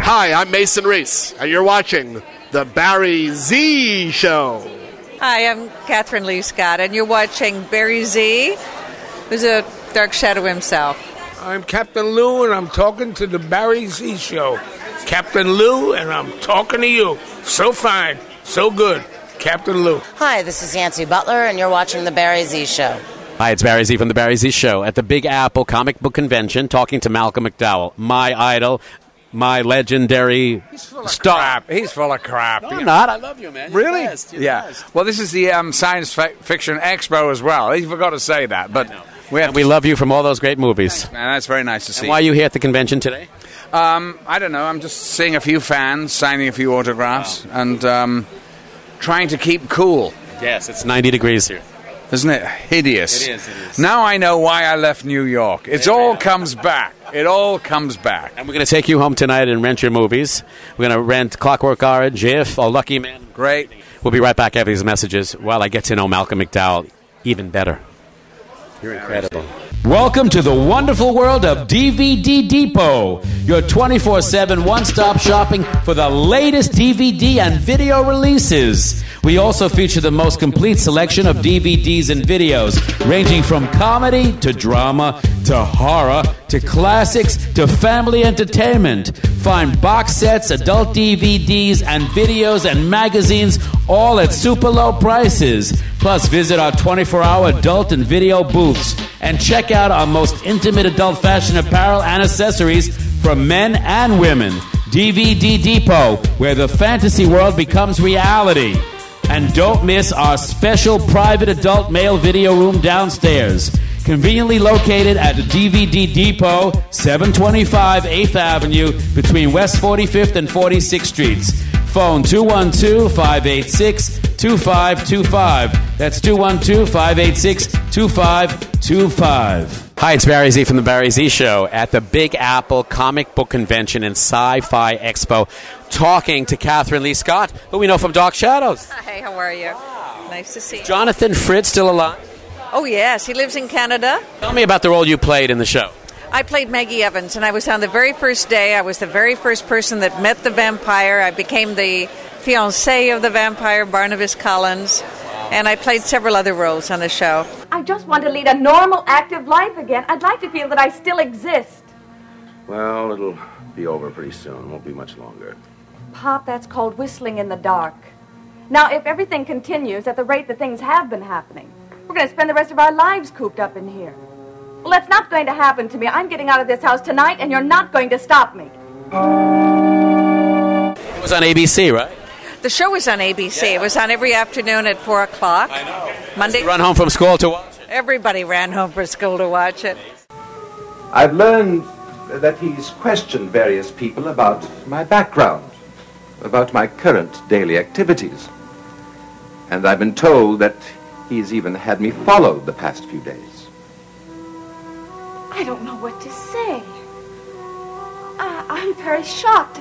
Hi, I'm Mason Reese, and you're watching The Barry Z Show. Hi, I'm Kathryn Leigh Scott, and you're watching Barry Z, who's a dark shadow himself. I'm Captain Lou, and I'm talking to The Barry Z Show. Captain Lou, and I'm talking to you. So fine, so good. Captain Lou. Hi, this is Yancy Butler, and you're watching The Barry Z Show. Hi, it's Barry Z from The Barry Z Show at the Big Apple Comic Book Convention, talking to Malcolm McDowell, my idol, my legendary star. He's full of crap. No, I'm not. I love you, man. You're Really? the best. You're the Yeah. best. Well, this is the Science Fiction Expo as well. He forgot to say that, but We love you from all those great movies. and that's very nice to see. And why are you here at the convention today? I don't know. I'm just seeing a few fans, signing a few autographs, and trying to keep cool. Yes, it's 90 degrees here. Isn't it hideous? It is. Now I know why I left New York. It all comes back. It all comes back. And we're going to take you home tonight and rent your movies. We're going to rent Clockwork Orange, If, Oh Lucky Man. Great. We'll be right back after these messages while I get to know Malcolm McDowell even better. You're incredible. Welcome to the wonderful world of DVD Depot, your 24/7 one-stop shopping for the latest DVD and video releases. We also feature the most complete selection of DVDs and videos, ranging from comedy to drama to horror to classics to family entertainment. Find box sets, adult DVDs and videos and magazines, all at super low prices. Plus, visit our 24-hour adult and video booths and check out our most intimate adult fashion apparel and accessories for men and women. DVD Depot, where the fantasy world becomes reality. And don't miss our special private adult male video room downstairs. Conveniently located at the DVD Depot, 725 8th Avenue, between West 45th and 46th Streets. Phone 212-586-2525. That's 212-586-2525. Hi, it's Barry Z from The Barry Z Show at the Big Apple Comic Book Convention and Sci-Fi Expo, talking to Kathryn Leigh Scott, who we know from Dark Shadows. Hi, how are you? Nice to see you. Jonathan Fritz still alive? Oh, yes, he lives in Canada. Tell me about the role you played in the show. I played Maggie Evans, and I was on the very first day. I was the very first person that met the vampire. I became the fiancée of the vampire, Barnabas Collins, and I played several other roles on the show. I just want to lead a normal, active life again. I'd like to feel that I still exist. Well, it'll be over pretty soon. Won't be much longer. Pop, that's called whistling in the dark. Now, if everything continues at the rate that things have been happening, we're going to spend the rest of our lives cooped up in here. Well, that's not going to happen to me. I'm getting out of this house tonight, and you're not going to stop me. It was on ABC, right? The show was on ABC. Yeah. It was on every afternoon at 4 o'clock. I know. Monday. You run home from school to watch it. Everybody ran home from school to watch it. I've learned that he's questioned various people about my background, about my current daily activities. And I've been told that he's even had me followed the past few days. I don't know what to say. I'm very shocked.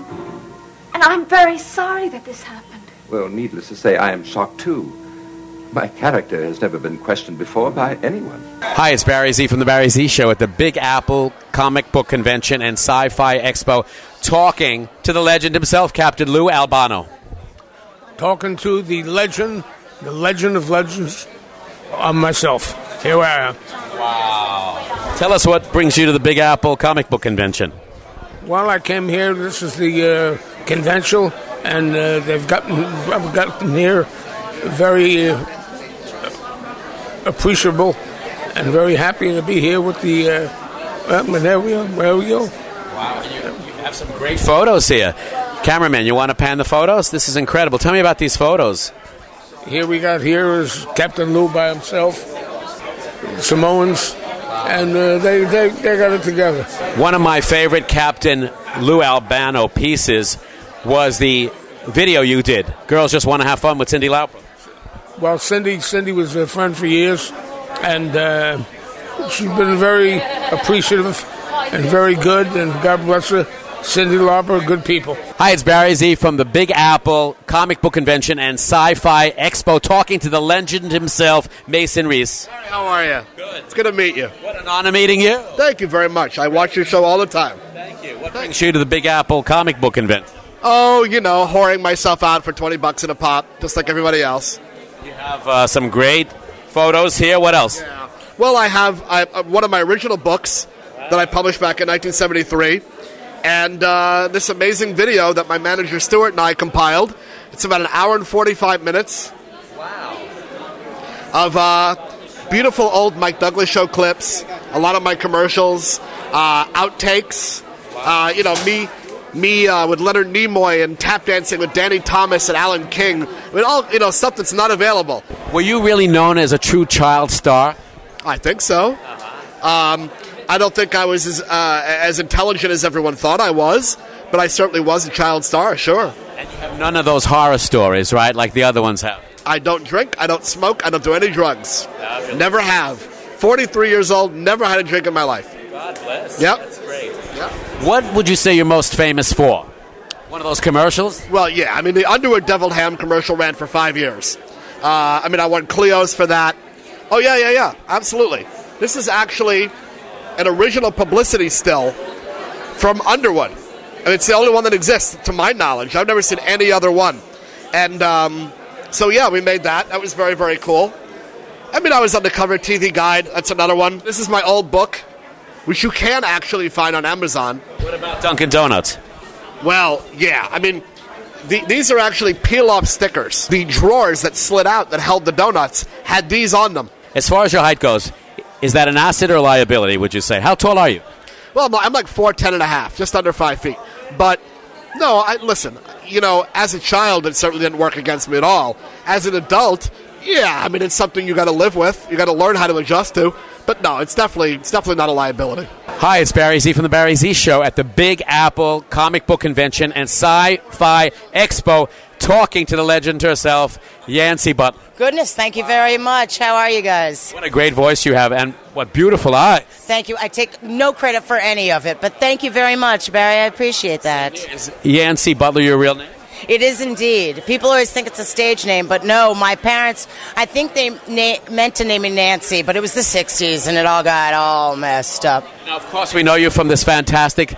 And I'm very sorry that this happened. Well, needless to say, I am shocked, too. My character has never been questioned before by anyone. Hi, it's Barry Z from The Barry Z Show at the Big Apple Comic Book Convention and Sci-Fi Expo, talking to the legend himself, Captain Lou Albano. Talking to the legend of legends, myself. Here I am. Wow. Tell us what brings you to the Big Apple Comic Book Convention. Well, I came here. This is the convention, and I've gotten here very appreciable and very happy to be here with the. There we go. Wow, you have some great photos here. Cameraman, you want to pan the photos? This is incredible. Tell me about these photos. Here is Captain Lou by himself, Samoans, and they got it together. One of my favorite Captain Lou Albano pieces was the video you did. Girls Just Want to Have Fun with Cyndi Lauper. Well, Cindy was a friend for years, and she's been very appreciative and very good, and God bless her. Cyndi Lauper, good people. Hi, it's Barry Z from the Big Apple Comic Book Convention and Sci-Fi Expo, talking to the legend himself, Mason Reese. How are you? Good. It's good to meet you. What an honor meeting you. Thank you very much. I watch your show all the time. Thank you. What brings you to the Big Apple comic book convention? Oh, you know, whoring myself out for $20 in a pop, just like everybody else. You have some great photos here. What else? Yeah. Well, I have one of my original books that I published back in 1973, and this amazing video that my manager Stuart and I compiled. It's about an hour and 45 minutes. Wow. Of beautiful old Mike Douglas show clips, a lot of my commercials, outtakes. Wow. You know, me with Leonard Nimoy and tap dancing with Danny Thomas and Alan King. I mean, all, you know, stuff that's not available. Were you really known as a true child star? I think so. I don't think I was as intelligent as everyone thought I was, but I certainly was a child star, sure. And you have none of those horror stories, right, like the other ones have? I don't drink, I don't smoke, I don't do any drugs. Never have. 43 years old, never had a drink in my life. God bless. Yep. That's great. Yep. What would you say you're most famous for? One of those commercials? Well, yeah. I mean, the Underwood Deviled Ham commercial ran for 5 years. I mean, I won Clio's for that. Oh, yeah. Absolutely. This is actually an original publicity still from Underwood. And it's the only one that exists, to my knowledge. I've never seen any other one. And so, yeah, we made that. That was very, very cool. I mean, I was on the cover of TV Guide. That's another one. This is my old book, which you can actually find on Amazon. What about Dunkin' Donuts? Well, yeah. I mean, these are actually peel-off stickers. The drawers that slid out that held the donuts had these on them. As far as your height goes, is that an asset or a liability, would you say? How tall are you? Well, I'm like 4'10" and a half, just under 5 feet. But, no, listen, you know, as a child, it certainly didn't work against me at all. As an adult, yeah, I mean, it's something you got to live with. You got to learn how to adjust to. But no, it's definitely not a liability. Hi, it's Barry Z from the Barry Z Show at the Big Apple Comic Book Convention and Sci-Fi Expo, talking to the legend herself, Yancy Butler. Goodness, thank you very much. How are you guys? What a great voice you have, and what beautiful eyes. Thank you. I take no credit for any of it, but thank you very much, Barry. I appreciate that. Is Yancy Butler your real name? It is indeed. People always think it's a stage name, but no, my parents, I think they meant to name me Nancy, but it was the 60s, and it all got all messed up. Now, of course, we know you from this fantastic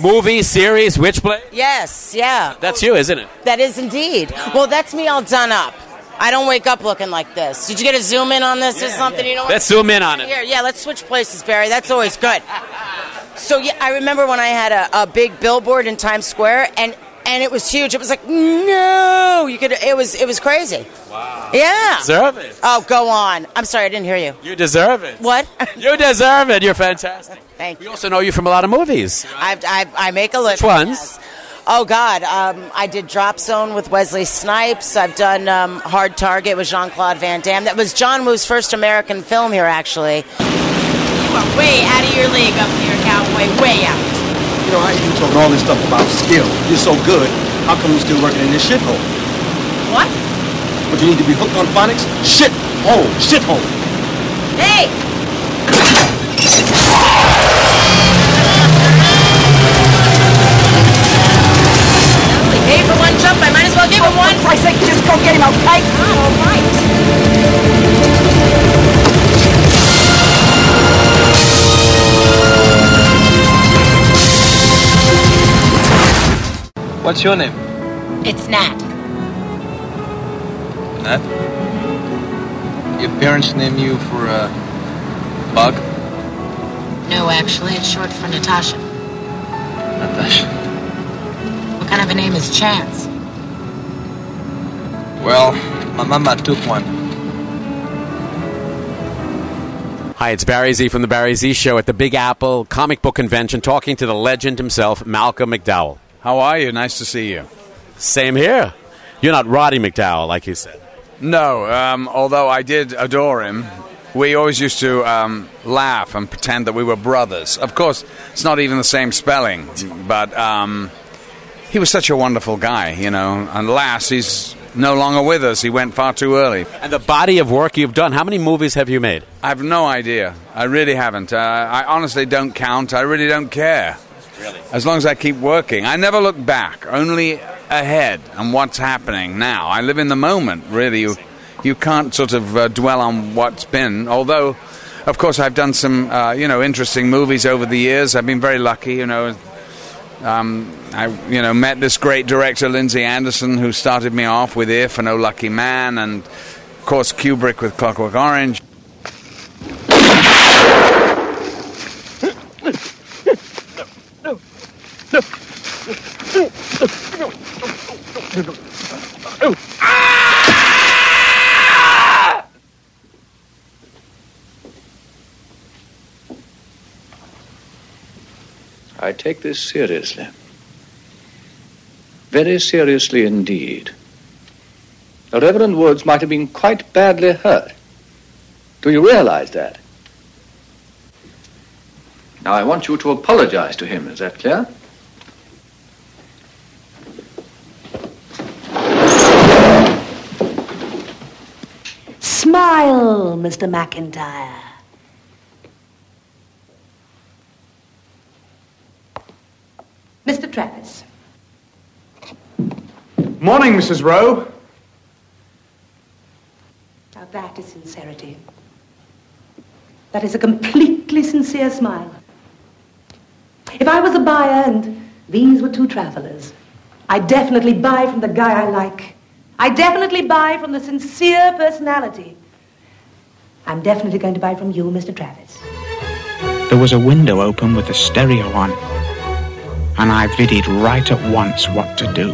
movie, series, Witchblade. Yes, yeah. That's you, isn't it? That is indeed. Well, that's me all done up. I don't wake up looking like this. Did you get a zoom in on this or something? You know what? Let's zoom in on it. Here, yeah, let's switch places, Barry. That's always good. So, yeah, I remember when I had a big billboard in Times Square, and it was huge. It was like, no, it was crazy. Wow. Yeah. Deserve it. Oh, go on. I'm sorry, I didn't hear you. You deserve it. What? You deserve it. You're fantastic. Thank you. We also know you from a lot of movies. I make a living. Which ones? Yes. Oh, God. I did Drop Zone with Wesley Snipes. I've done Hard Target with Jean-Claude Van Damme. That was John Woo's first American film here, actually. You are way out of your league up here, cowboy. Way out. You know, how you talking all this stuff about skill? You're so good. How come you're still working in this shithole? What? But you need to be hooked on phonics? Shithole. Shithole. Hey! He paid for one jump. I might as well give him one. For Christ's sake, just go get him, okay? All right. What's your name? It's Nat. Nat? Your parents name you for a bug? No, actually, it's short for Natasha. Natasha. What kind of a name is Chance? Well, my mama took one. Hi, it's Barry Z from the Barry Z Show at the Big Apple Comic Book Convention, talking to the legend himself, Malcolm McDowell. How are you? Nice to see you. Same here. You're not Roddy McDowell, like you said. No, although I did adore him. We always used to laugh and pretend that we were brothers. Of course, it's not even the same spelling, but he was such a wonderful guy, you know. And alas, he's no longer with us. He went far too early. And the body of work you've done, how many movies have you made? I have no idea. I really haven't. I honestly don't count. I really don't care. Really? As long as I keep working. I never look back, only ahead and what's happening now. I live in the moment, really. You can't sort of dwell on what's been, although of course, I've done some, interesting movies over the years. I've been very lucky, I, met this great director, Lindsay Anderson, who started me off with If and Oh Lucky Man, and, of course, Kubrick with Clockwork Orange. I take this seriously. Very seriously indeed. The Reverend Woods might have been quite badly hurt. Do you realize that? Now, I want you to apologize to him. Is that clear? Smile, Mr. McIntyre. Mr. Travis. Morning, Mrs. Rowe. Now that is sincerity. That is a completely sincere smile. If I was a buyer and these were two travelers, I'd definitely buy from the guy I like. I definitely buy from the sincere personality. I'm definitely going to buy from you, Mr. Travis. There was a window open with the stereo on, and I viddied right at once what to do.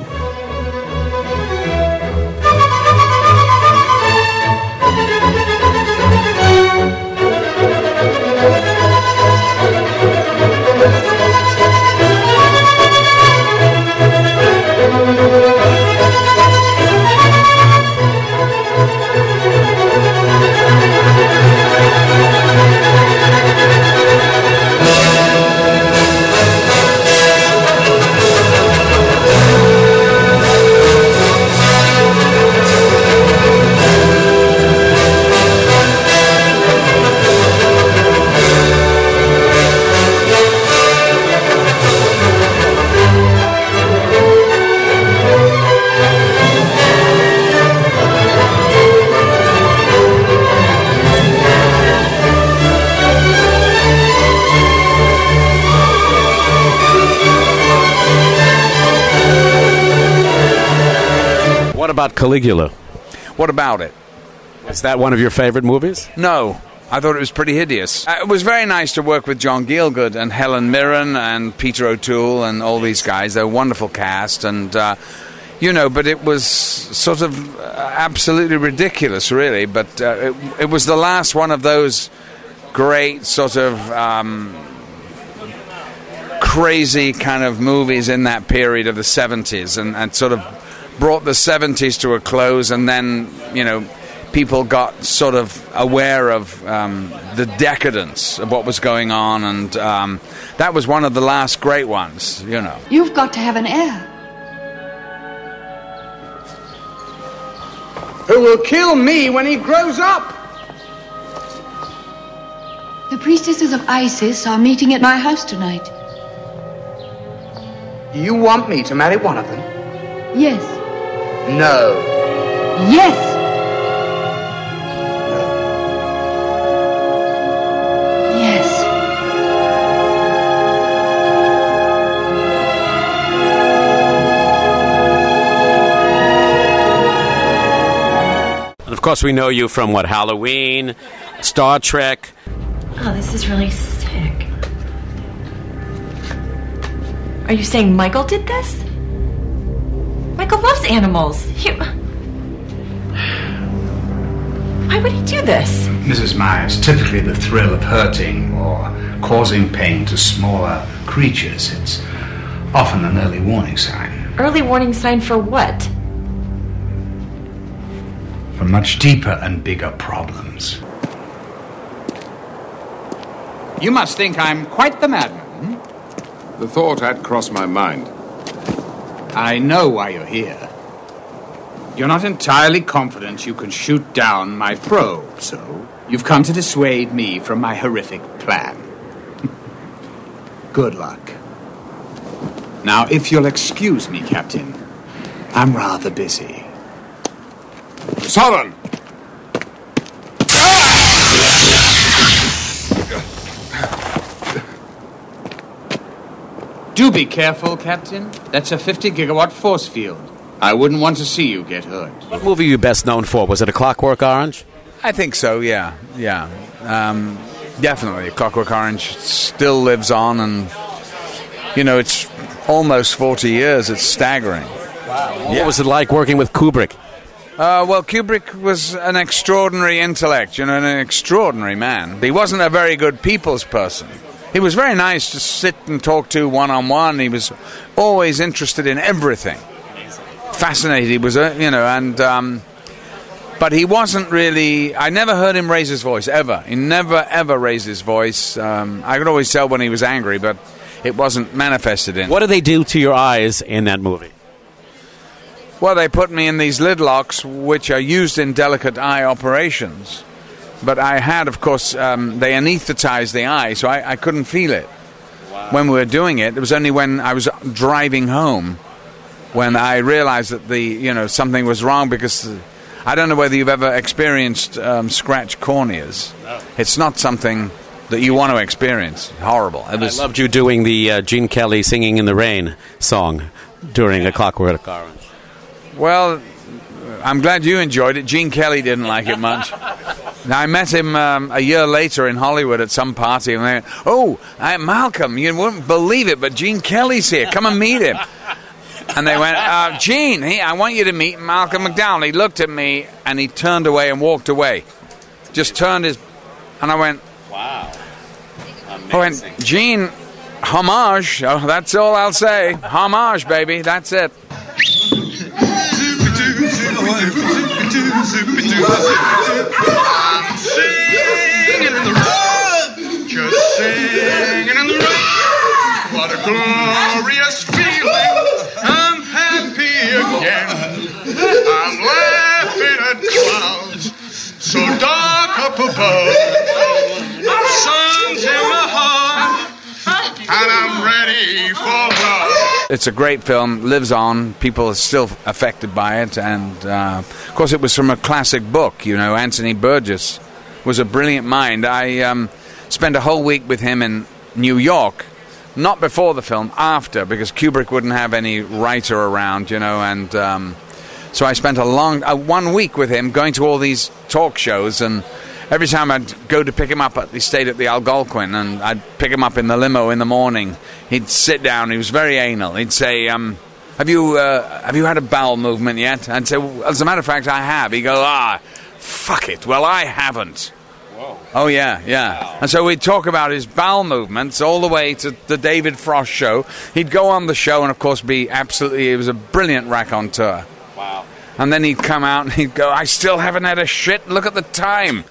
What about Caligula? What about it? Is that one of your favorite movies? No. I thought it was pretty hideous. It was very nice to work with John Gielgud and Helen Mirren and Peter O'Toole and all these guys. They're a wonderful cast, and, but it was sort of absolutely ridiculous, really. But it was the last one of those great sort of crazy kind of movies in that period of the 70s, and sort of brought the 70s to a close, and then, people got sort of aware of the decadence of what was going on, and that was one of the last great ones, You've got to have an heir. Who will kill me when he grows up? The priestesses of Isis are meeting at my house tonight. You want me to marry one of them? Yes. No. Yes. Yes. And of course, we know you from Halloween, Star Trek. Oh, this is really sick. Are you saying Michael did this? Michael loves animals. Why would he do this? Mrs. Myers, typically the thrill of hurting or causing pain to smaller creatures, it's often an early warning sign. Early warning sign for what? For much deeper and bigger problems. You must think I'm quite the madman. The thought had crossed my mind. I know why you're here. You're not entirely confident you can shoot down my probe, so you've come to dissuade me from my horrific plan. Good luck. Now, if you'll excuse me, Captain, I'm rather busy. Soren! Do be careful, Captain. That's a 50-gigawatt force field. I wouldn't want to see you get hurt. What movie are you best known for? Was it A Clockwork Orange? I think so, yeah. Definitely. Clockwork Orange still lives on, and, it's almost 40 years. It's staggering. Wow. What was it like working with Kubrick? Well, Kubrick was an extraordinary intellect, an extraordinary man. He wasn't a very good people's person. He was very nice to sit and talk to one-on-one. He was always interested in everything. Fascinated, he was, but he wasn't really... I never heard him raise his voice, ever. He never, ever raised his voice. I could always tell when he was angry, but it wasn't manifested in. What did they do to your eyes in that movie? Well, they put me in these lid locks, which are used in delicate eye operations. But I had, of course, they anesthetized the eye, so I couldn't feel it. Wow. When we were doing it. It was only when I was driving home when I realized that something was wrong, because I don't know whether you've ever experienced scratched corneas. No. It's not something that you want to experience. Horrible. I loved you doing the Gene Kelly Singing in the Rain song during A Clockwork Orange. Well, I'm glad you enjoyed it. Gene Kelly didn't like it much. Now, I met him a year later in Hollywood at some party, and they went, Malcolm, you wouldn't believe it, but Gene Kelly's here. Come and meet him. And they went, Gene, I want you to meet Malcolm Mcdowell. He looked at me, and he turned away and walked away. Just turned his... And I went... Wow. Amazing. I went, Gene, homage. Oh, that's all I'll say. Homage, baby. That's it. I'm singing in the road, just singing in the road. What a glorious feeling. I'm happy again. I'm laughing at clouds so dark up above. Sun's in my heart, and I'm ready for love. It's a great film, lives on. People are still affected by it, and of course it was from a classic book. Anthony Burgess was a brilliant mind. I spent a whole week with him in New York, not before the film, after, because Kubrick wouldn't have any writer around, and so I spent a long 1 week with him going to all these talk shows, and every time I'd go to pick him up, he stayed at the Algonquin, and I'd pick him up in the limo in the morning. He'd sit down. He was very anal. He'd say, have you had a bowel movement yet? I'd say, well, as a matter of fact, I have. He'd go, fuck it. Well, I haven't. Whoa. Oh, yeah. Wow. And so we'd talk about his bowel movements all the way to the David Frost show. He'd go on the show and, of course, he was a brilliant raconteur. Wow. And then he'd come out and he'd go, I still haven't had a shit. Look at the time.